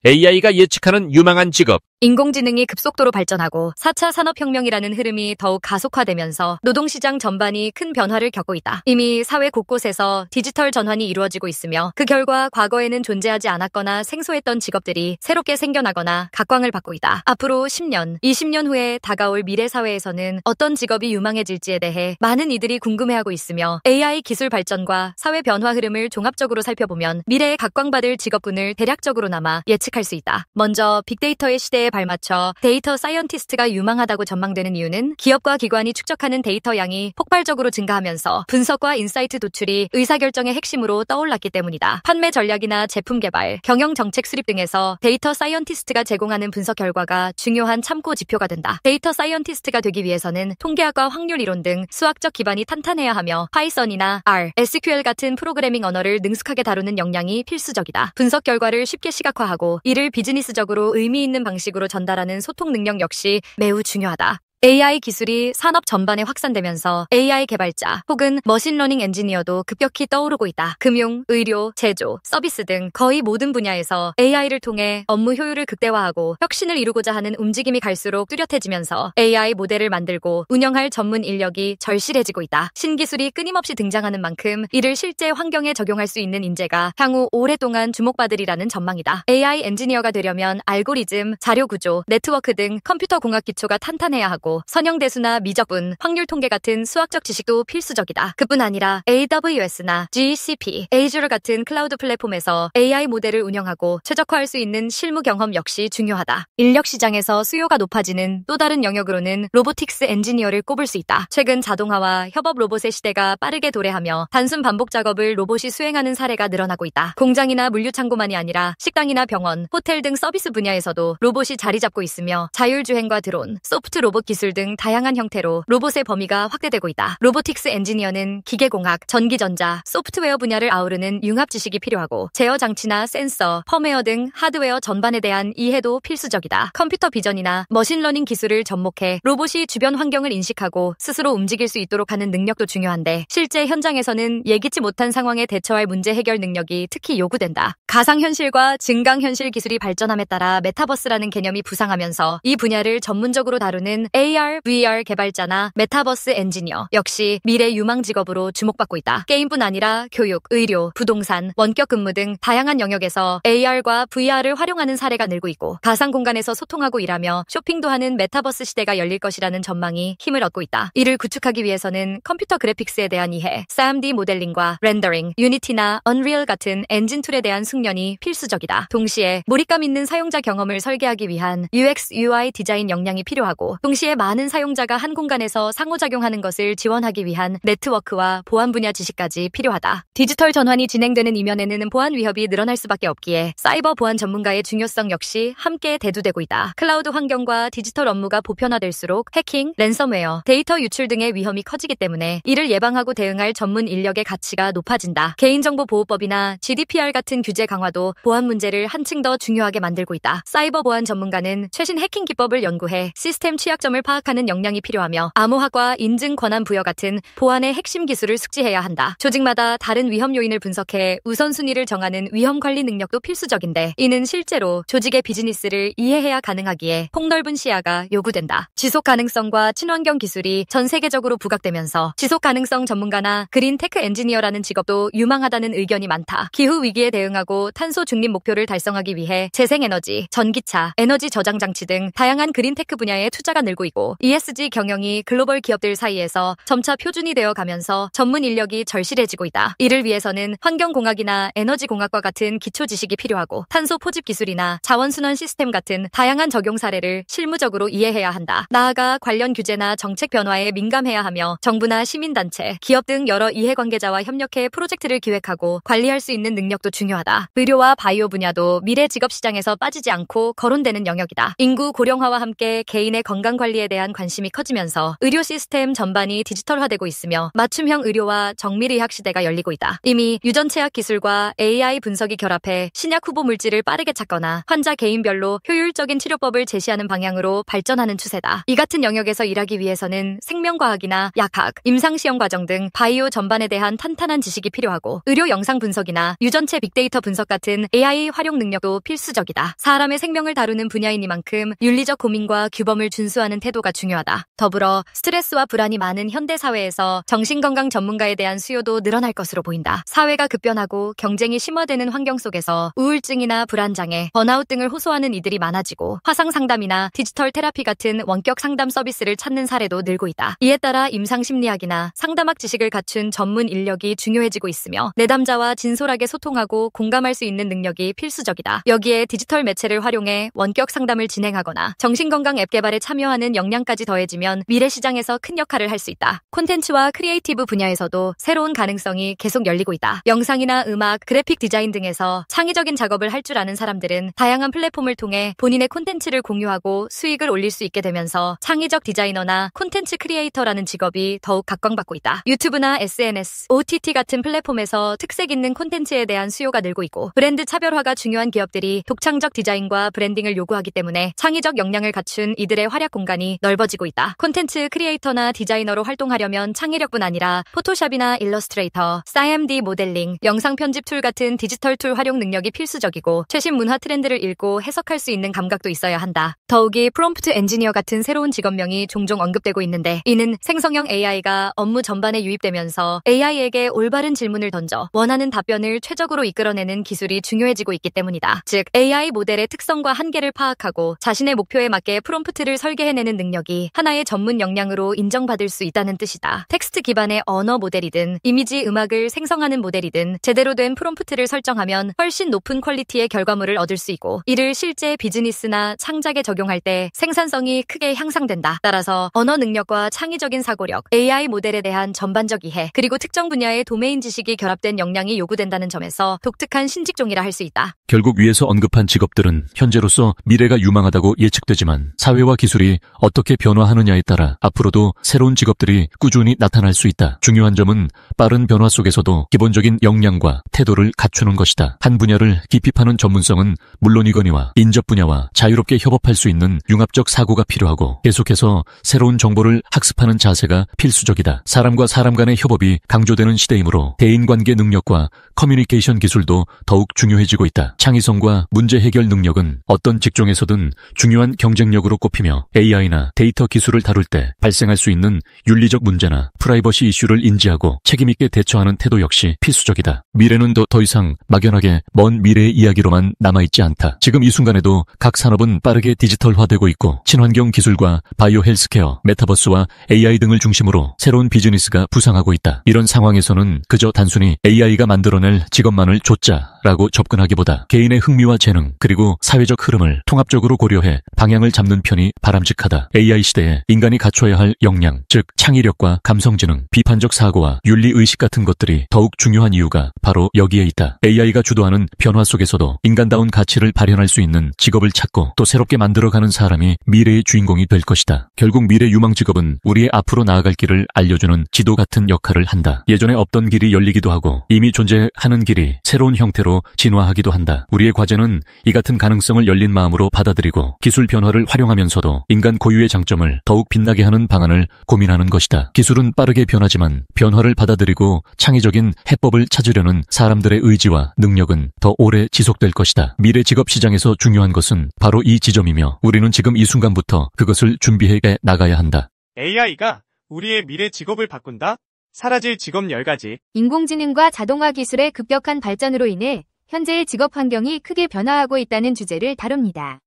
AI가 예측하는 유망한 직업. 인공지능이 급속도로 발전하고 4차 산업혁명이라는 흐름이 더욱 가속화되면서 노동시장 전반이 큰 변화를 겪고 있다. 이미 사회 곳곳에서 디지털 전환이 이루어지고 있으며 그 결과 과거에는 존재하지 않았거나 생소했던 직업들이 새롭게 생겨나거나 각광을 받고 있다. 앞으로 10년, 20년 후에 다가올 미래 사회에서는 어떤 직업이 유망해질지에 대해 많은 이들이 궁금해하고 있으며 AI 기술 발전과 사회 변화 흐름을 종합적으로 살펴보면 미래에 각광받을 직업군을 대략적으로나마 예측할 수 있다. 먼저 빅데이터의 시대에 발맞춰 데이터 사이언티스트가 유망하다고 전망되는 이유는 기업과 기관이 축적하는 데이터 양이 폭발적으로 증가하면서 분석과 인사이트 도출이 의사결정의 핵심으로 떠올랐기 때문이다. 판매 전략이나 제품 개발, 경영 정책 수립 등에서 데이터 사이언티스트가 제공하는 분석 결과가 중요한 참고 지표가 된다. 데이터 사이언티스트가 되기 위해서는 통계학과 확률 이론 등 수학적 기반이 탄탄해야 하며 파이썬이나 R, SQL 같은 프로그래밍 언어를 능숙하게 다루는 역량이 필수적이다. 분석 결과를 쉽게 시각화하고 이를 비즈니스적으로 의미 있는 방식으로 전달하는 소통 능력 역시 매우 중요하다. AI 기술이 산업 전반에 확산되면서 AI 개발자 혹은 머신러닝 엔지니어도 급격히 떠오르고 있다. 금융, 의료, 제조, 서비스 등 거의 모든 분야에서 AI를 통해 업무 효율을 극대화하고 혁신을 이루고자 하는 움직임이 갈수록 뚜렷해지면서 AI 모델을 만들고 운영할 전문 인력이 절실해지고 있다. 신기술이 끊임없이 등장하는 만큼 이를 실제 환경에 적용할 수 있는 인재가 향후 오랫동안 주목받으리라는 전망이다. AI 엔지니어가 되려면 알고리즘, 자료 구조, 네트워크 등 컴퓨터 공학 기초가 탄탄해야 하고 선형대수나 미적분, 확률 통계 같은 수학적 지식도 필수적이다. 그뿐 아니라 AWS나 GCP, Azure 같은 클라우드 플랫폼에서 AI 모델을 운영하고 최적화할 수 있는 실무 경험 역시 중요하다. 인력 시장에서 수요가 높아지는 또 다른 영역으로는 로보틱스 엔지니어를 꼽을 수 있다. 최근 자동화와 협업 로봇의 시대가 빠르게 도래하며 단순 반복 작업을 로봇이 수행하는 사례가 늘어나고 있다. 공장이나 물류창고만이 아니라 식당이나 병원, 호텔 등 서비스 분야에서도 로봇이 자리 잡고 있으며 자율주행과 드론, 소프트 로봇 기술 등 다양한 형태로 로봇의 범위가 확대되고 있다. 로보틱스 엔지니어는 기계공학, 전기전자, 소프트웨어 분야를 아우르는 융합 지식이 필요하고 제어 장치나 센서, 펌웨어 등 하드웨어 전반에 대한 이해도 필수적이다. 컴퓨터 비전이나 머신러닝 기술을 접목해 로봇이 주변 환경을 인식하고 스스로 움직일 수 있도록 하는 능력도 중요한데 실제 현장에서는 예기치 못한 상황에 대처할 문제 해결 능력이 특히 요구된다. 가상현실과 증강현실 기술이 발전함에 따라 메타버스라는 개념이 부상하면서 이 분야를 전문적으로 다루는 AR, VR 개발자나 메타버스 엔지니어 역시 미래 유망 직업으로 주목받고 있다. 게임뿐 아니라 교육, 의료, 부동산, 원격 근무 등 다양한 영역에서 AR과 VR을 활용하는 사례가 늘고 있고 가상 공간에서 소통하고 일하며 쇼핑도 하는 메타버스 시대가 열릴 것이라는 전망이 힘을 얻고 있다. 이를 구축하기 위해서는 컴퓨터 그래픽스에 대한 이해, 3D 모델링과 렌더링, 유니티나 언리얼 같은 엔진 툴에 대한 숙련이 필수적이다. 동시에 몰입감 있는 사용자 경험을 설계하기 위한 UX, UI 디자인 역량이 필요하고 동시에 많은 사용자가 한 공간에서 상호작용하는 것을 지원하기 위한 네트워크와 보안 분야 지식까지 필요하다. 디지털 전환이 진행되는 이면에는 보안 위협이 늘어날 수밖에 없기에 사이버 보안 전문가의 중요성 역시 함께 대두되고 있다. 클라우드 환경과 디지털 업무가 보편화될수록 해킹, 랜섬웨어, 데이터 유출 등의 위험이 커지기 때문에 이를 예방하고 대응할 전문 인력의 가치가 높아진다. 개인정보보호법이나 GDPR 같은 규제 강화도 보안 문제를 한층 더 중요하게 만들고 있다. 사이버 보안 전문가는 최신 해킹 기법을 연구해 시스템 취약점을 파악하는 역량이 필요하며 암호화과 인증 권한 부여 같은 보안의 핵심 기술을 숙지해야 한다. 조직마다 다른 위험 요인을 분석해 우선순위를 정하는 위험 관리 능력도 필수적인데 이는 실제로 조직의 비즈니스를 이해해야 가능하기에 폭넓은 시야가 요구된다. 지속 가능성과 친환경 기술이 전 세계적으로 부각되면서 지속 가능성 전문가나 그린 테크 엔지니어라는 직업도 유망하다는 의견이 많다. 기후 위기에 대응하고 탄소 중립 목표를 달성하기 위해 재생에너지, 전기차, 에너지 저장 장치 등 다양한 그린 테크 분야에 투자가 늘고 있고 ESG 경영이 글로벌 기업들 사이에서 점차 표준이 되어 가면서 전문 인력이 절실해지고 있다. 이를 위해서는 환경공학이나 에너지공학과 같은 기초 지식이 필요하고 탄소 포집 기술이나 자원순환 시스템 같은 다양한 적용 사례를 실무적으로 이해해야 한다. 나아가 관련 규제나 정책 변화에 민감해야 하며 정부나 시민단체, 기업 등 여러 이해관계자와 협력해 프로젝트를 기획하고 관리할 수 있는 능력도 중요하다. 의료와 바이오 분야도 미래 직업 시장에서 빠지지 않고 거론되는 영역이다. 인구 고령화와 함께 개인의 건강 관리에 관리에 대한 관심이 커지면서 의료 시스템 전반이 디지털화되고 있으며 맞춤형 의료와 정밀의학 시대가 열리고 있다. 이미 유전체학 기술과 AI 분석이 결합해 신약 후보 물질을 빠르게 찾거나 환자 개인별로 효율적인 치료법을 제시하는 방향으로 발전하는 추세다. 이 같은 영역에서 일하기 위해서는 생명과학이나 약학, 임상시험 과정 등 바이오 전반에 대한 탄탄한 지식이 필요하고 의료 영상 분석이나 유전체 빅데이터 분석 같은 AI 활용 능력도 필수적이다. 사람의 생명을 다루는 분야이니만큼 윤리적 고민과 규범을 준수하는 태도가 중요하다. 더불어 스트레스와 불안이 많은 현대 사회에서 정신건강 전문가에 대한 수요도 늘어날 것으로 보인다. 사회가 급변하고 경쟁이 심화되는 환경 속에서 우울증이나 불안장애, 번아웃 등을 호소하는 이들이 많아지고 화상 상담이나 디지털 테라피 같은 원격 상담 서비스를 찾는 사례도 늘고 있다. 이에 따라 임상심리학이나 상담학 지식을 갖춘 전문 인력이 중요해지고 있으며 내담자와 진솔하게 소통하고 공감할 수 있는 능력이 필수적이다. 여기에 디지털 매체를 활용해 원격 상담을 진행하거나 정신건강 앱 개발에 참여하는 역량까지 더해지면 미래 시장에서 큰 역할을 할 수 있다. 콘텐츠와 크리에이티브 분야에서도 새로운 가능성이 계속 열리고 있다. 영상이나 음악, 그래픽 디자인 등에서 창의적인 작업을 할 줄 아는 사람들은 다양한 플랫폼을 통해 본인의 콘텐츠를 공유하고 수익을 올릴 수 있게 되면서 창의적 디자이너나 콘텐츠 크리에이터라는 직업이 더욱 각광받고 있다. 유튜브나 SNS, OTT 같은 플랫폼에서 특색 있는 콘텐츠에 대한 수요가 늘고 있고 브랜드 차별화가 중요한 기업들이 독창적 디자인과 브랜딩을 요구하기 때문에 창의적 역량을 갖춘 이들의 활약 공간이 넓어지고 있다. 콘텐츠 크리에이터나 디자이너로 활동하려면 창의력뿐 아니라 포토샵이나 일러스트레이터, CMD 모델링, 영상 편집 툴 같은 디지털 툴 활용 능력이 필수적이고 최신 문화 트렌드를 읽고 해석할 수 있는 감각도 있어야 한다. 더욱이 프롬프트 엔지니어 같은 새로운 직업명이 종종 언급되고 있는데 이는 생성형 AI가 업무 전반에 유입되면서 AI에게 올바른 질문을 던져 원하는 답변을 최적으로 이끌어내는 기술이 중요해지고 있기 때문이다. 즉 AI 모델의 특성과 한계를 파악하고 자신의 목표에 맞게 프롬프트를 설계해내는 능력이 하나의 전문 역량으로 인정받을 수 있다는 뜻이다. 텍스트 기반의 언어 모델이든 이미지 음악을 생성하는 모델이든 제대로 된 프롬프트를 설정하면 훨씬 높은 퀄리티의 결과물을 얻을 수 있고 이를 실제 비즈니스나 창작에 적용할 때 생산성이 크게 향상된다. 따라서 언어 능력과 창의적인 사고력, AI 모델에 대한 전반적 이해, 그리고 특정 분야의 도메인 지식이 결합된 역량이 요구된다는 점에서 독특한 신직종이라 할 수 있다. 결국 위에서 언급한 직업들은 현재로서 미래가 유망하다고 예측되지만 사회와 기술이 어떻게 변화하느냐에 따라 앞으로도 새로운 직업들이 꾸준히 나타날 수 있다. 중요한 점은 빠른 변화 속에서도 기본적인 역량과 태도를 갖추는 것이다. 한 분야를 깊이 파는 전문성은 물론이거니와 인접 분야와 자유롭게 협업할 수 있는 융합적 사고가 필요하고 계속해서 새로운 정보를 학습하는 자세가 필수적이다. 사람과 사람 간의 협업이 강조되는 시대이므로 대인관계 능력과 커뮤니케이션 기술도 더욱 중요해지고 있다. 창의성과 문제 해결 능력은 어떤 직종에서든 중요한 경쟁력으로 꼽히며 AI나 데이터 기술을 다룰 때 발생할 수 있는 윤리적 문제나 프라이버시 이슈를 인지하고 책임있게 대처하는 태도 역시 필수적이다. 미래는 더 이상 막연하게 먼 미래의 이야기로만 남아있지 않다. 지금 이 순간에도 각 산업은 빠르게 디지털화되고 있고 친환경 기술과 바이오 헬스케어, 메타버스와 AI 등을 중심으로 새로운 비즈니스가 부상하고 있다. 이런 상황에서는 그저 단순히 AI가 만들어낼 직업만을 좇자라고 접근하기보다 개인의 흥미와 재능 그리고 사회적 흐름을 통합적으로 고려해 방향을 잡는 편이 바람직하다. AI 시대에 인간이 갖춰야 할 역량, 즉 창의력과 감성지능, 비판적 사고와 윤리의식 같은 것들이 더욱 중요한 이유가 바로 여기에 있다. AI가 주도하는 변화 속에서도 인간다운 가치를 발현할 수 있는 직업을 찾고 또 새롭게 만들어가는 사람이 미래의 주인공이 될 것이다. 결국 미래 유망 직업은 우리의 앞으로 나아갈 길을 알려주는 지도 같은 역할을 한다. 예전에 없던 길이 열리기도 하고 이미 존재하는 길이 새로운 형태로 진화하기도 한다. 우리의 과제는 이 같은 가능성을 열린 마음으로 받아들이고 기술 변화를 활용하면서도 인간 고유의 장점을 더욱 빛나게 하는 방안을 고민하는 것이다. 기술은 빠르게 변하지만 변화를 받아들이고 창의적인 해법을 찾으려는 사람들의 의지와 능력은 더 오래 지속될 것이다. 미래 직업 시장에서 중요한 것은 바로 이 지점이며 우리는 지금 이 순간부터 그것을 준비해 나가야 한다. AI가 우리의 미래 직업을 바꾼다? 사라질 직업 10가지. 인공지능과 자동화 기술의 급격한 발전으로 인해 현재의 직업 환경이 크게 변화하고 있다는 주제를 다룹니다.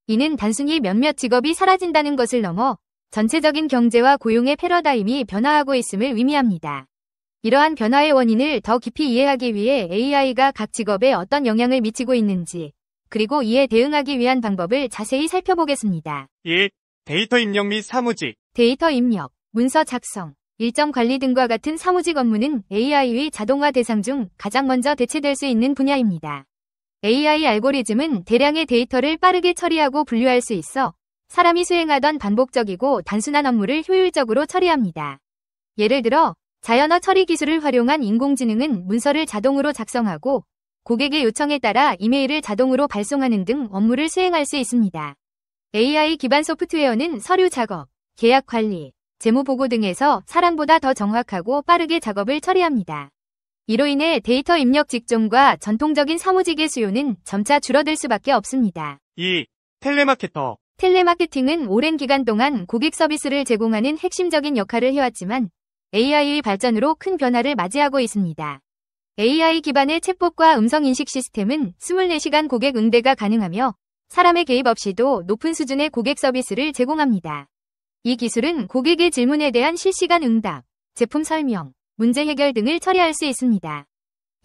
이는 단순히 몇몇 직업이 사라진다는 것을 넘어 전체적인 경제와 고용의 패러다임이 변화하고 있음을 의미합니다. 이러한 변화의 원인을 더 깊이 이해하기 위해 AI가 각 직업에 어떤 영향을 미치고 있는지, 그리고 이에 대응하기 위한 방법을 자세히 살펴보겠습니다. 1. 데이터 입력 및 사무직. 데이터 입력, 문서 작성, 일정 관리 등과 같은 사무직 업무는 AI의 자동화 대상 중 가장 먼저 대체될 수 있는 분야입니다. AI 알고리즘은 대량의 데이터를 빠르게 처리하고 분류할 수 있어 사람이 수행하던 반복적이고 단순한 업무를 효율적으로 처리합니다. 예를 들어 자연어 처리 기술을 활용한 인공지능은 문서를 자동으로 작성하고 고객의 요청에 따라 이메일을 자동으로 발송하는 등 업무를 수행할 수 있습니다. AI 기반 소프트웨어는 서류 작업, 계약 관리, 재무 보고 등에서 사람보다 더 정확하고 빠르게 작업을 처리합니다. 이로 인해 데이터 입력 직종과 전통적인 사무직의 수요는 점차 줄어들 수밖에 없습니다. 2. 텔레마케터. 텔레마케팅은 오랜 기간 동안 고객 서비스를 제공하는 핵심적인 역할을 해왔지만 AI의 발전으로 큰 변화를 맞이하고 있습니다. AI 기반의 챗봇과 음성인식 시스템은 24시간 고객 응대가 가능하며 사람의 개입 없이도 높은 수준의 고객 서비스를 제공합니다. 이 기술은 고객의 질문에 대한 실시간 응답, 제품 설명, 문제 해결 등을 처리할 수 있습니다.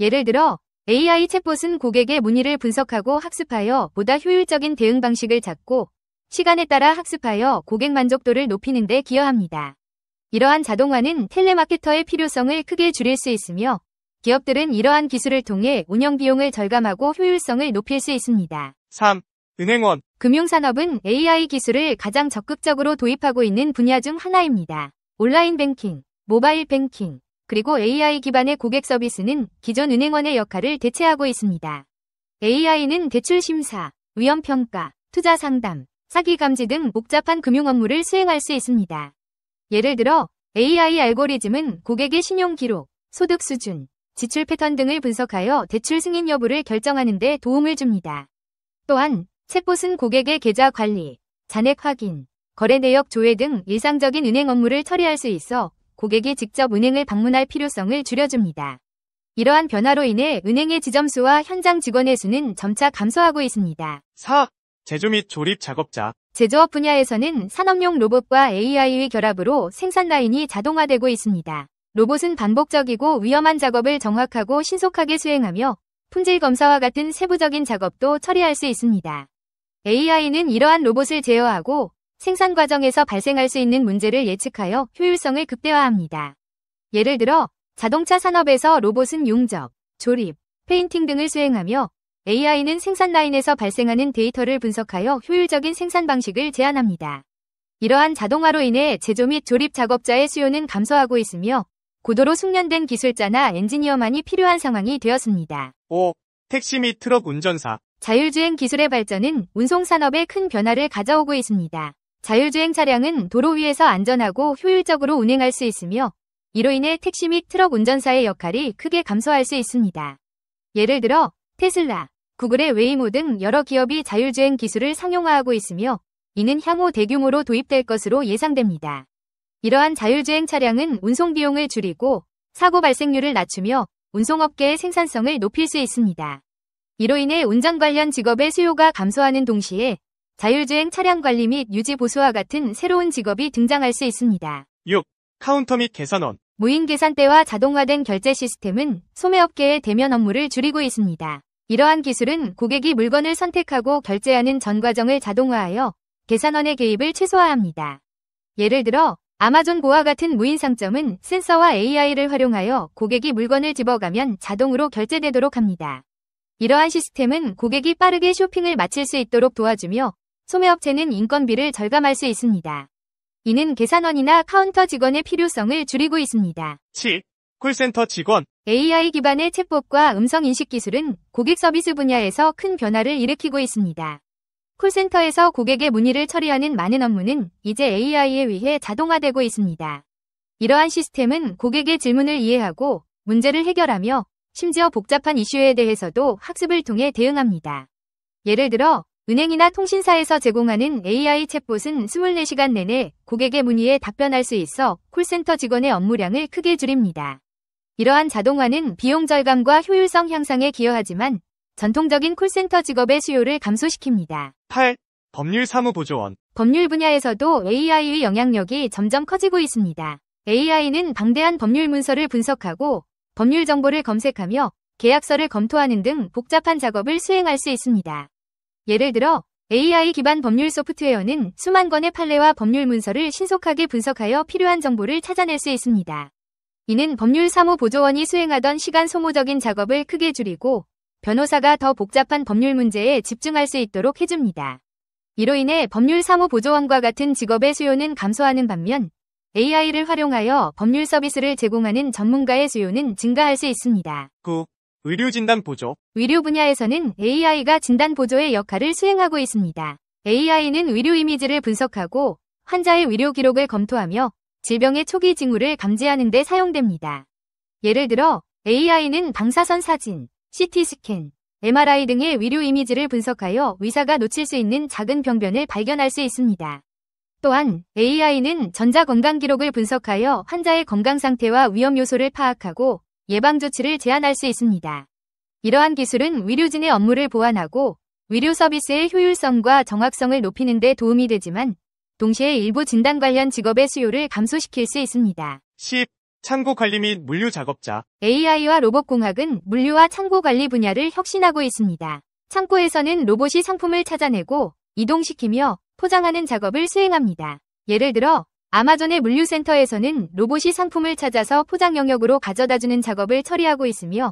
예를 들어 AI 챗봇은 고객의 문의를 분석하고 학습하여 보다 효율적인 대응 방식을 찾고 시간에 따라 학습하여 고객 만족도를 높이는 데 기여합니다. 이러한 자동화는 텔레마케터의 필요성을 크게 줄일 수 있으며 기업들은 이러한 기술을 통해 운영 비용을 절감하고 효율성을 높일 수 있습니다. 3. 은행원. 금융산업은 AI 기술을 가장 적극적으로 도입하고 있는 분야 중 하나입니다. 온라인 뱅킹, 모바일 뱅킹, 그리고 AI 기반의 고객 서비스는 기존 은행원의 역할을 대체하고 있습니다. AI는 대출 심사, 위험 평가, 투자 상담, 사기 감지 등 복잡한 금융 업무를 수행할 수 있습니다. 예를 들어 AI 알고리즘은 고객의 신용 기록, 소득 수준, 지출 패턴 등을 분석하여 대출 승인 여부를 결정하는 데 도움을 줍니다. 또한 챗봇은 고객의 계좌 관리, 잔액 확인, 거래 내역 조회 등 일상적인 은행 업무를 처리할 수 있어 고객이 직접 은행을 방문할 필요성을 줄여줍니다. 이러한 변화로 인해 은행의 지점 수와 현장 직원의 수는 점차 감소하고 있습니다. 4. 제조 및 조립 작업자. 제조업 분야에서는 산업용 로봇과 AI의 결합으로 생산 라인이 자동화되고 있습니다. 로봇은 반복적이고 위험한 작업을 정확하고 신속하게 수행하며 품질 검사와 같은 세부적인 작업도 처리할 수 있습니다. AI는 이러한 로봇을 제어하고 생산 과정에서 발생할 수 있는 문제를 예측하여 효율성을 극대화합니다. 예를 들어 자동차 산업에서 로봇은 용접, 조립, 페인팅 등을 수행하며 AI는 생산 라인에서 발생하는 데이터를 분석하여 효율적인 생산 방식을 제안합니다. 이러한 자동화로 인해 제조 및 조립 작업자의 수요는 감소하고 있으며 고도로 숙련된 기술자나 엔지니어만이 필요한 상황이 되었습니다. 5. 택시 및 트럭 운전사. 자율주행 기술의 발전은 운송산업에 큰 변화를 가져오고 있습니다. 자율주행 차량은 도로 위에서 안전하고 효율적으로 운행할 수 있으며 이로 인해 택시 및 트럭 운전사의 역할이 크게 감소할 수 있습니다. 예를 들어 테슬라, 구글의 웨이모 등 여러 기업이 자율주행 기술을 상용화하고 있으며 이는 향후 대규모로 도입될 것으로 예상됩니다. 이러한 자율주행 차량은 운송 비용을 줄이고 사고 발생률을 낮추며 운송업계의 생산성을 높일 수 있습니다. 이로 인해 운전 관련 직업의 수요가 감소하는 동시에 자율주행 차량 관리 및 유지 보수와 같은 새로운 직업이 등장할 수 있습니다. 6. 카운터 및 계산원. 무인 계산대와 자동화된 결제 시스템은 소매업계의 대면 업무를 줄이고 있습니다. 이러한 기술은 고객이 물건을 선택하고 결제하는 전 과정을 자동화하여 계산원의 개입을 최소화합니다. 예를 들어 아마존 고와 같은 무인 상점은 센서와 AI를 활용하여 고객이 물건을 집어가면 자동으로 결제되도록 합니다. 이러한 시스템은 고객이 빠르게 쇼핑을 마칠 수 있도록 도와주며 소매업체는 인건비를 절감할 수 있습니다. 이는 계산원이나 카운터 직원의 필요성을 줄이고 있습니다. 7. 콜센터 직원. AI 기반의 챗봇과 음성인식 기술은 고객 서비스 분야에서 큰 변화를 일으키고 있습니다. 콜센터에서 고객의 문의를 처리하는 많은 업무는 이제 AI에 의해 자동화되고 있습니다. 이러한 시스템은 고객의 질문을 이해하고 문제를 해결하며 심지어 복잡한 이슈에 대해서도 학습을 통해 대응합니다. 예를 들어 은행이나 통신사에서 제공하는 AI 챗봇은 24시간 내내 고객의 문의에 답변할 수 있어 콜센터 직원의 업무량을 크게 줄입니다. 이러한 자동화는 비용 절감과 효율성 향상에 기여하지만 전통적인 콜센터 직업의 수요를 감소시킵니다. 8. 법률 사무보조원. 법률 분야에서도 AI의 영향력이 점점 커지고 있습니다. AI는 방대한 법률 문서를 분석하고 법률 정보를 검색하며 계약서를 검토하는 등 복잡한 작업을 수행할 수 있습니다. 예를 들어 AI 기반 법률 소프트웨어는 수만 건의 판례와 법률 문서를 신속하게 분석하여 필요한 정보를 찾아낼 수 있습니다. 이는 법률 사무보조원이 수행하던 시간 소모적인 작업을 크게 줄이고 변호사가 더 복잡한 법률 문제에 집중할 수 있도록 해줍니다. 이로 인해 법률 사무보조원과 같은 직업의 수요는 감소하는 반면 AI를 활용하여 법률 서비스를 제공하는 전문가의 수요는 증가할 수 있습니다. 9. 의료진단 보조. 의료 분야에서는 AI가 진단 보조의 역할을 수행하고 있습니다. AI는 의료 이미지를 분석하고 환자의 의료 기록을 검토하며 질병의 초기 징후를 감지하는 데 사용됩니다. 예를 들어 AI는 방사선 사진, CT 스캔, MRI 등의 의료 이미지를 분석하여 의사가 놓칠 수 있는 작은 병변을 발견할 수 있습니다. 또한 AI는 전자건강 기록을 분석하여 환자의 건강 상태와 위험 요소를 파악하고 예방 조치를 제안할 수 있습니다. 이러한 기술은 의료진의 업무를 보완하고 의료 서비스의 효율성과 정확성을 높이는 데 도움이 되지만 동시에 일부 진단 관련 직업의 수요를 감소시킬 수 있습니다. 10. 창고 관리 및 물류 작업자. AI와 로봇공학은 물류와 창고 관리 분야를 혁신하고 있습니다. 창고에서는 로봇이 상품을 찾아내고 이동시키며 포장하는 작업을 수행합니다. 예를 들어 아마존의 물류센터에서는 로봇이 상품을 찾아서 포장 영역으로 가져다주는 작업을 처리하고 있으며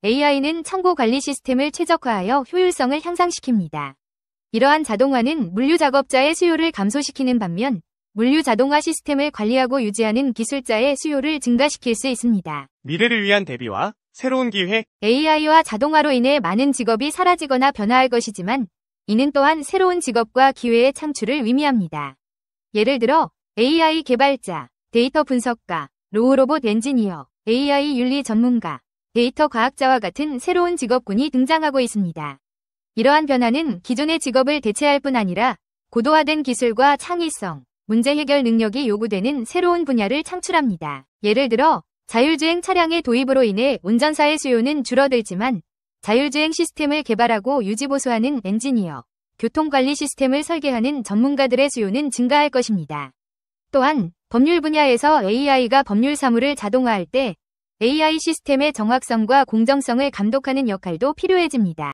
AI는 창고 관리 시스템을 최적화하여 효율성을 향상시킵니다. 이러한 자동화는 물류 작업자의 수요를 감소시키는 반면 물류 자동화 시스템을 관리하고 유지하는 기술자의 수요를 증가시킬 수 있습니다. 미래를 위한 대비와 새로운 기회. AI와 자동화로 인해 많은 직업이 사라지거나 변화할 것이지만 이는 또한 새로운 직업과 기회의 창출을 의미합니다. 예를 들어 AI 개발자, 데이터 분석가, 로봇 엔지니어, AI 윤리 전문가, 데이터 과학자와 같은 새로운 직업군이 등장하고 있습니다. 이러한 변화는 기존의 직업을 대체할 뿐 아니라 고도화된 기술과 창의성, 문제 해결 능력이 요구되는 새로운 분야를 창출합니다. 예를 들어 자율주행 차량의 도입으로 인해 운전사의 수요는 줄어들지만 자율주행 시스템을 개발하고 유지보수하는 엔지니어, 교통관리 시스템을 설계하는 전문가들의 수요는 증가할 것입니다. 또한 법률 분야에서 AI가 법률 사무를 자동화할 때 AI 시스템의 정확성과 공정성을 감독하는 역할도 필요해집니다.